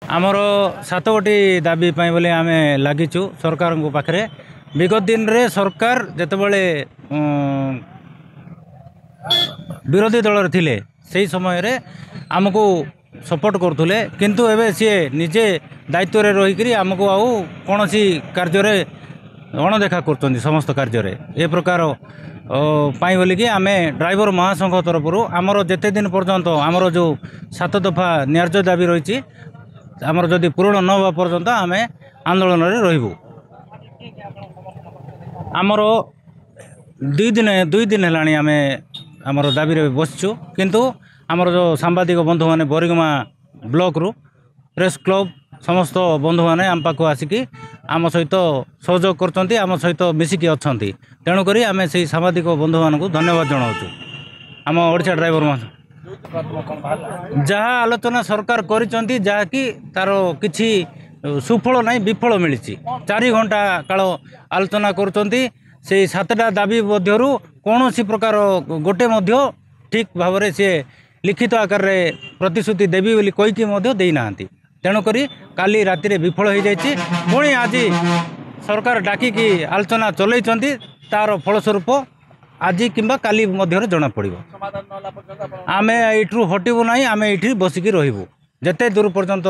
आमर 7 गोटी दाबी बोले आम लगिचु सरकार पाखे विगत दिन रे सरकार जितेबले विरोधी दल थिले से समय रे आमको सपोर्ट करुले किंतु एबे सी निजे दायित्व रे रही आमको आउ कौन सी कार्य अणदेखा कर समस्त कार्य ए प्रकार बोलिकी आम ड्राइवर महासंघ तरफ आमर जिते दिन पर्यंत आमर जो 7 दफा न्याय्य दाबी रही आमर जदि पूरण न होगा पर्यंत आम आंदोलन रे रहिबु। आमर 2 दिन है आम आमर दाबी रे बसचु किंतु आमर जो सांबादिक बंधु माने बोरिगमा ब्लॉक रु प्रेस क्लब समस्त बंधु माने आम पाखु आसिकी आम सहित सहयोग करछंती आम सहित मिसिकी अछंती तेणुक आम से सांबादिक बंधु मान को धन्यवाद जनाऊँ। आम ओडिशा ड्राइवर मान जहाँ आलोचना सरकार करिसेंती जहाँकि तार किछि सुफल नहीं विफल मिली 4 घंटा काल आलोचना करुँच से 7टा दाबी मध्यरु कौन सी प्रकार गोटे मध्य ठीक भाव में सी लिखित आकार रे प्रतिश्रुति देवी बोली कहीकि देना तेणुक काली राति विफल हो जाइए पुणी आज सरकार डाकिकी आलोचना चलती तार फलस्वरूप आज किंबा काली मध्य जना पड़ आम यू हटबू ना आम ये बसिकी रही जिते दूर पर्यंत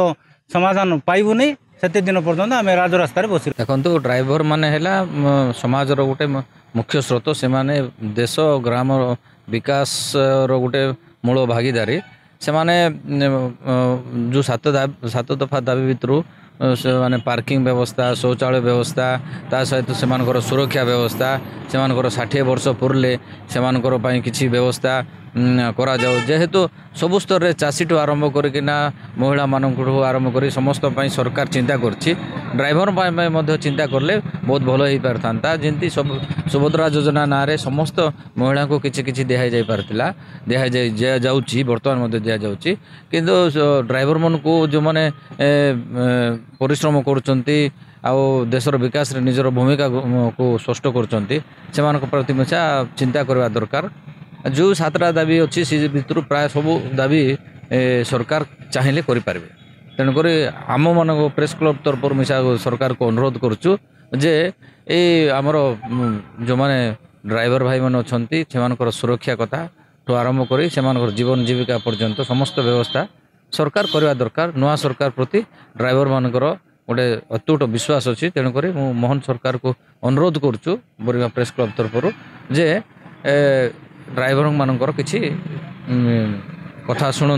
समाधान पाइबू नहीं से दिन पर्यंत आम राजरास्त बस देखो ड्राइवर माने समाज गोटे मुख्य स्रोत से माने देश ग्राम विकास गोटे मूल भागीदारी से माने जो 7 दफा दाबी भितर माने पार्किंग व्यवस्था शौचालय व्यवस्था ता सहित से सुरक्षा व्यवस्था से 60 वर्ष पुरले से किसी व्यवस्था करा जाओ जेहेतु सबु स्तर रे चाषी ठू आरंभ करना महिला मानक आरंभ कर समस्त सरकार चिंता करछि ड्राइवर चिंता करले बहुत भल हो पारता जमी सब सुभद्रा योजना ना रे समस्त महिला को किछि किछि दिया जाई पारतिला दिया जाउछि वर्तमान दिया जाउछि किंतु ड्राइवर मन को जो माने परिश्रम करुचंती आउ देशर विकास रे निजर भूमिका को स्पष्ट करुचंती सेमानक प्रति चिंता करबा दरकार जो 7टा दाबी अच्छी से भितर प्राय सब दाबी सरकार चाहिए करें तेणुक आम मान प्रेस क्लब तरफ मिशा सरकार को अनुरोध करुचु जे आमर जो माने ड्राइवर भाई मैंने अच्छा सुरक्षा कथा ठू आरंभ कर जीवन जीविका पर्यंत समस्त व्यवस्था सरकार करवा दरकार नुआ सरकार प्रति ड्राइवर मानकर गोटे अतुट विश्वास अच्छी तेणुक मोहन सरकार को अनुरोध करुचु बोरिगमा प्रेस क्लब तरफ जे ड्राइवर मानकर किछि कथा शुणु।